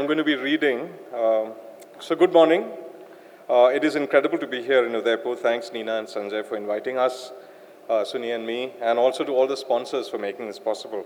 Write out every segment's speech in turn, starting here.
going to be reading. So good morning. It is incredible to be here in Udaipur. Thanks, Nina and Sanjay, for inviting us, Suni and me, and also to all the sponsors for making this possible.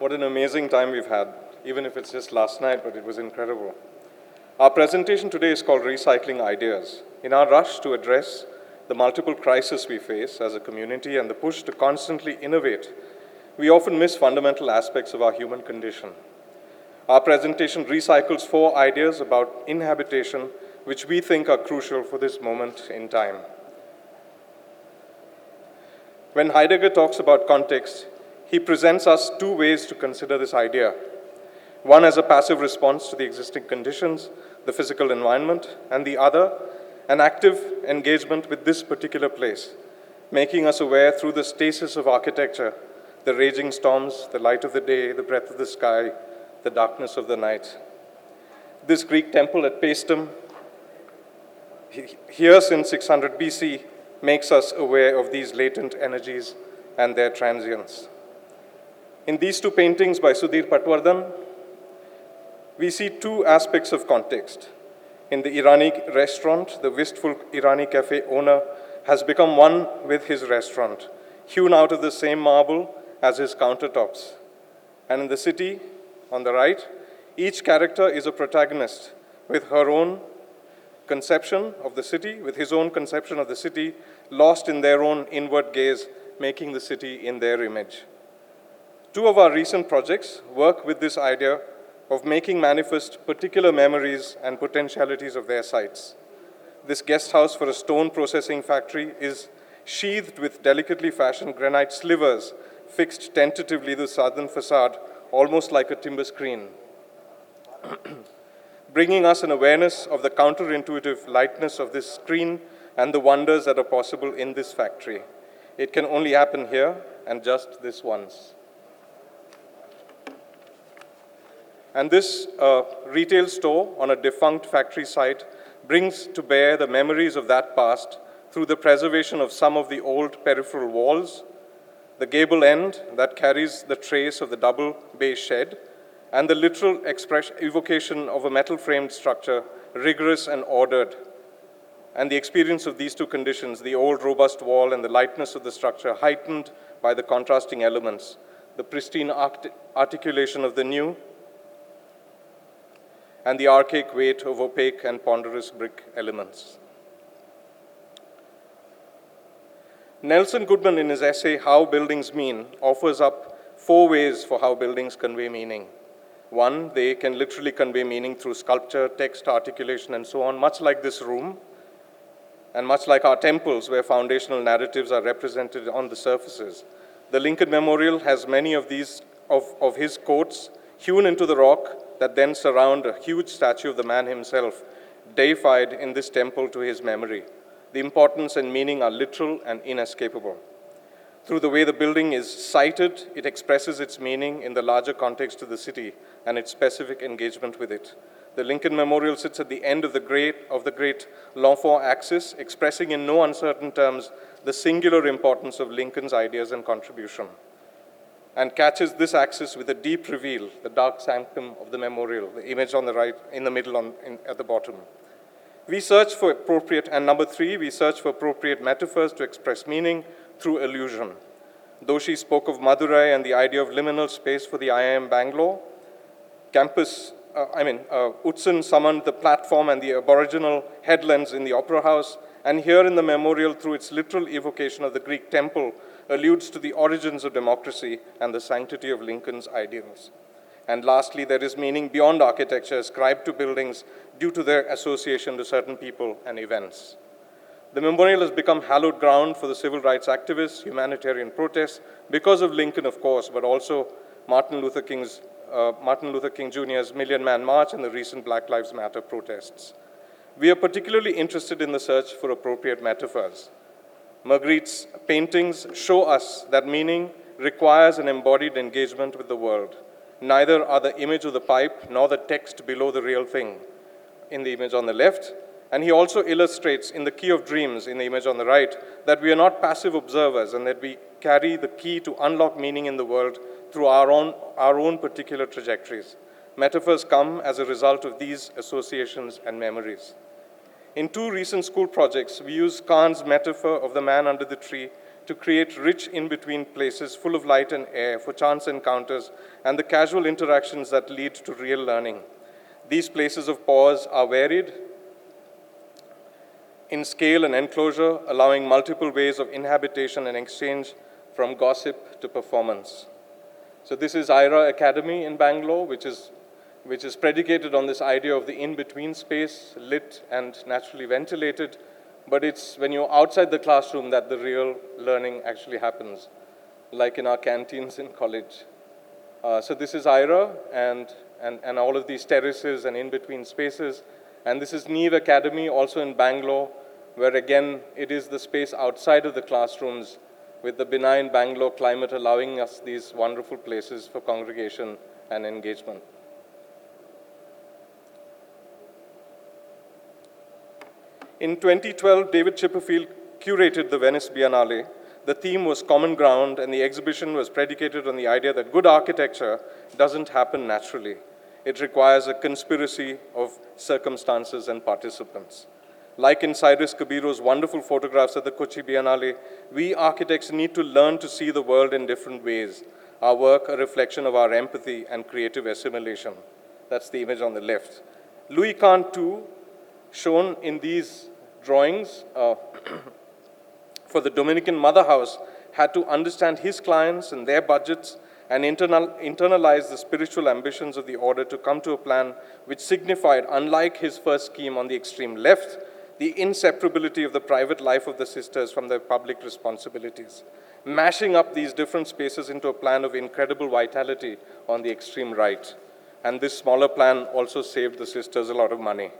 What an amazing time we've had, even if it's just last night, but it was incredible. Our presentation today is called Recycling Ideas. In our rush to address the multiple crises we face as a community and the push to constantly innovate, we often miss fundamental aspects of our human condition. Our presentation recycles 4 ideas about inhabitation, which we think are crucial for this moment in time. When Heidegger talks about context, he presents us 2 ways to consider this idea. One as a passive response to the existing conditions, the physical environment, and the other, an active engagement with this particular place, making us aware through the stasis of architecture, the raging storms, the light of the day, the breath of the sky, the darkness of the night. This Greek temple at Paestum, here since 600 BC, makes us aware of these latent energies and their transience. In these 2 paintings by Sudhir Patwardhan, we see 2 aspects of context. In the Irani restaurant, the wistful Irani cafe owner has become one with his restaurant, hewn out of the same marble as his countertops. And in the city, on the right, each character is a protagonist with her own conception of the city, with his own conception of the city, lost in their own inward gaze, making the city in their image. 2 of our recent projects work with this idea of making manifest particular memories and potentialities of their sites. This guest house for a stone processing factory is sheathed with delicately fashioned granite slivers fixed tentatively to the southern facade, almost like a timber screen, bringing us an awareness of the counterintuitive lightness of this screen and the wonders that are possible in this factory. It can only happen here, and just this once. And this retail store on a defunct factory site brings to bear the memories of that past through the preservation of some of the old peripheral walls, the gable end that carries the trace of the double bay shed, and the literal evocation of a metal-framed structure, rigorous and ordered. And the experience of these 2 conditions, the old robust wall and the lightness of the structure, heightened by the contrasting elements, the pristine articulation of the new, and the archaic weight of opaque and ponderous brick elements. Nelson Goodman, in his essay, How Buildings Mean, offers up 4 ways for how buildings convey meaning. 1, they can literally convey meaning through sculpture, text, articulation, and so on, much like this room, and much like our temples, where foundational narratives are represented on the surfaces. The Lincoln Memorial has many of these, of his quotes, hewn into the rock that then surround a huge statue of the man himself, deified in this temple to his memory. The importance and meaning are literal and inescapable. Through the way the building is sited, it expresses its meaning in the larger context of the city and its specific engagement with it. The Lincoln Memorial sits at the end of the great L'Enfant axis, expressing in no uncertain terms the singular importance of Lincoln's ideas and contribution, and catches this axis with a deep reveal, the dark sanctum of the memorial, the image on the right, in the middle, at the bottom. We search for appropriate, and number 3, we search for appropriate metaphors to express meaning through illusion. Though she spoke of Madurai and the idea of liminal space for the IIM Bangalore, Utsan summoned the platform and the aboriginal headlands in the Opera House, and here in the memorial, through its literal evocation of the Greek temple, alludes to the origins of democracy and the sanctity of Lincoln's ideals. And lastly, there is meaning beyond architecture ascribed to buildings due to their association to certain people and events. The memorial has become hallowed ground for the civil rights activists, humanitarian protests, because of Lincoln, of course, but also Martin Luther King Jr.'s Million Man March and the recent Black Lives Matter protests. We are particularly interested in the search for appropriate metaphors. Magritte's paintings show us that meaning requires an embodied engagement with the world. Neither are the image of the pipe nor the text below the real thing in the image on the left. And he also illustrates in the Key of Dreams in the image on the right that we are not passive observers and that we carry the key to unlock meaning in the world through our own particular trajectories. Metaphors come as a result of these associations and memories. In two recent school projects, we use Kahn's metaphor of the man under the tree to create rich in-between places full of light and air for chance encounters and the casual interactions that lead to real learning. These places of pause are varied in scale and enclosure, allowing multiple ways of inhabitation and exchange from gossip to performance. So this is IRA Academy in Bangalore, which is predicated on this idea of the in-between space, lit and naturally ventilated, but it's when you're outside the classroom that the real learning actually happens, like in our canteens in college. So this is IRA and all of these terraces and in-between spaces. And this is Neve Academy, also in Bangalore, where again, it is the space outside of the classrooms with the benign Bangalore climate allowing us these wonderful places for congregation and engagement. In 2012, David Chipperfield curated the Venice Biennale. The theme was common ground, and the exhibition was predicated on the idea that good architecture doesn't happen naturally. It requires a conspiracy of circumstances and participants. Like in Cyrus Kabiro's wonderful photographs at the Kochi Biennale, we architects need to learn to see the world in different ways. Our work a reflection of our empathy and creative assimilation. That's the image on the left. Louis Kahn, too, shown in these drawings for the Dominican Mother House, had to understand his clients and their budgets and internalize the spiritual ambitions of the order to come to a plan which signified, unlike his first scheme on the extreme left, the inseparability of the private life of the sisters from their public responsibilities, mashing up these different spaces into a plan of incredible vitality on the extreme right. And this smaller plan also saved the sisters a lot of money.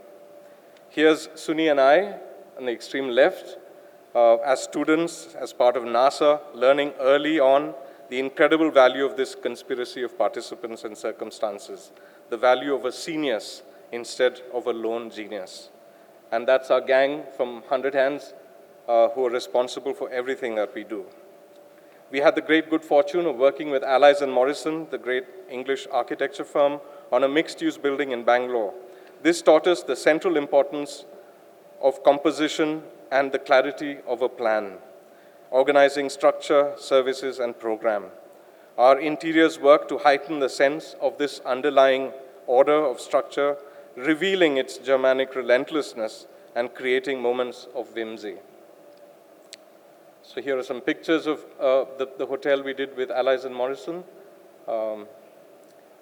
Here's Suni and I on the extreme left, as students, as part of NASA, learning early on the incredible value of this conspiracy of participants and circumstances, the value of a genius instead of a lone genius. And that's our gang from Hundredhands who are responsible for everything that we do. We had the great good fortune of working with Allies and Morrison, the great English architecture firm, on a mixed-use building in Bangalore. This taught us the central importance of composition and the clarity of a plan, organizing structure, services, and program. Our interiors work to heighten the sense of this underlying order of structure, revealing its Germanic relentlessness and creating moments of whimsy. So here are some pictures of the hotel we did with Allies and Morrison,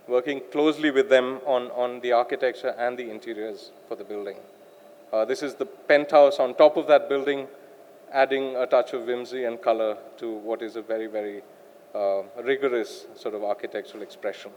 working closely with them on the architecture and the interiors for the building. This is the penthouse on top of that building, adding a touch of whimsy and color to what is a very, very rigorous sort of architectural expression.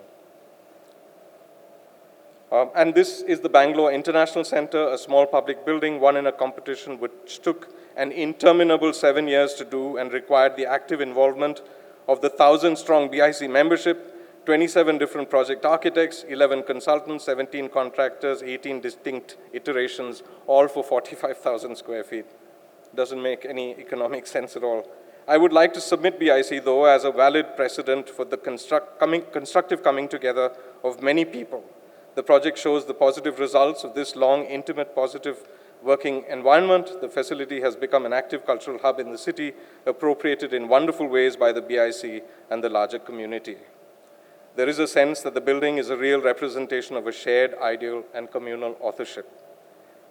And this is the Bangalore International Center, a small public building, won in a competition which took an interminable 7 years to do and required the active involvement of the 1,000-strong BIC membership, 27 different project architects, 11 consultants, 17 contractors, 18 distinct iterations, all for 45,000 square feet. Doesn't make any economic sense at all. I would like to submit BIC, though, as a valid precedent for the constructive coming together of many people. The project shows the positive results of this long, intimate, positive working environment. The facility has become an active cultural hub in the city, appropriated in wonderful ways by the BIC and the larger community. There is a sense that the building is a real representation of a shared ideal and communal authorship.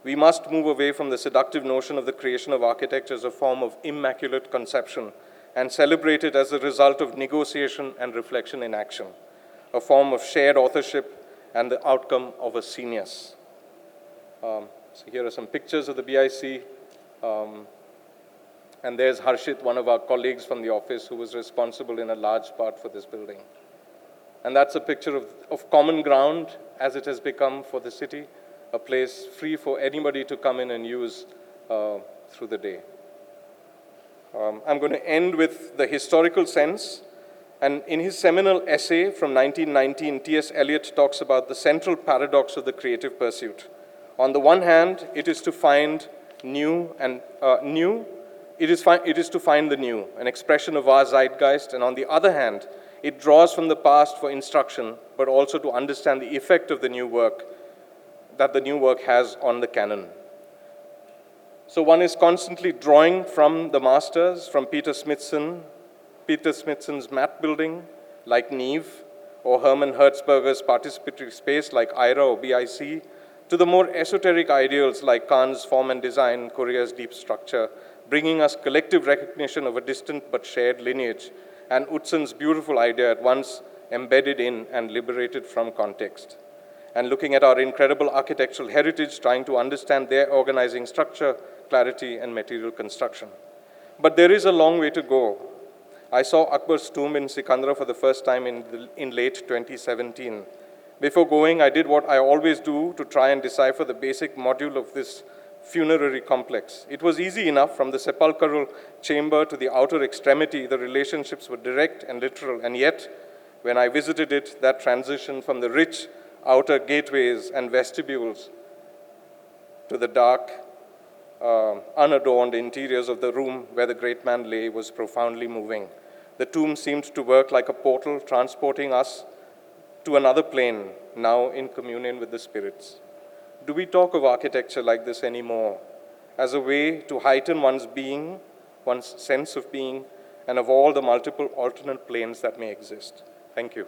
We must move away from the seductive notion of the creation of architecture as a form of immaculate conception and celebrate it as a result of negotiation and reflection in action, a form of shared authorship and the outcome of a genius. So here are some pictures of the BIC. And there's Harshit, one of our colleagues from the office, who was responsible in a large part for this building. And that's a picture of common ground as it has become for the city, a place free for anybody to come in and use through the day. I'm going to end with the historical sense. And in his seminal essay from 1919, T.S. Eliot talks about the central paradox of the creative pursuit. On the one hand, it is to find it is to find the new, an expression of our zeitgeist, and on the other hand, It draws from the past for instruction, but also to understand the effect of the new work that the new work has on the canon. So one is constantly drawing from the masters, from Peter Smithson's map building, like Neve, or Hermann Hertzberger's participatory space, like IRA or BIC, to the more esoteric ideals like Kahn's form and design, Korea's deep structure, bringing us collective recognition of a distant but shared lineage, and Utzon's beautiful idea at once embedded in and liberated from context. And looking at our incredible architectural heritage, trying to understand their organizing structure, clarity, and material construction. But there is a long way to go. I saw Akbar's tomb in Sikandra for the first time in late 2017. Before going, I did what I always do to try and decipher the basic module of this funerary complex. It was easy enough. From the sepulchral chamber to the outer extremity, the relationships were direct and literal, and yet, when I visited it, that transition from the rich outer gateways and vestibules to the dark, unadorned interiors of the room where the great man lay was profoundly moving. The tomb seemed to work like a portal, transporting us to another plane, now in communion with the spirits. Do we talk of architecture like this anymore, as a way to heighten one's being, one's sense of being, and of all the multiple alternate planes that may exist? Thank you.